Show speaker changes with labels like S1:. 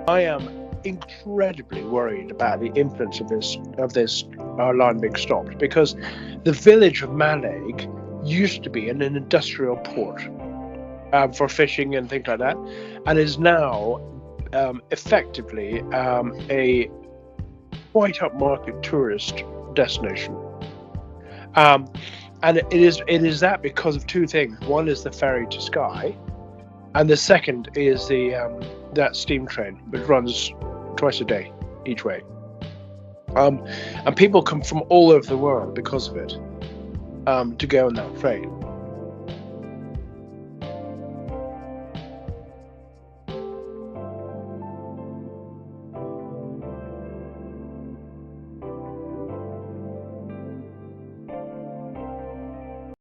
S1: I am incredibly worried about the influence of this line being stopped, because the village of Mallaig used to be an industrial port for fishing and things like that, and is now effectively a quite upmarket tourist destination. And it is that because of two things. One is the ferry to Skye, and the second is the that steam train, which runs twice a day each way. And people come from all over the world because of it to go on that train.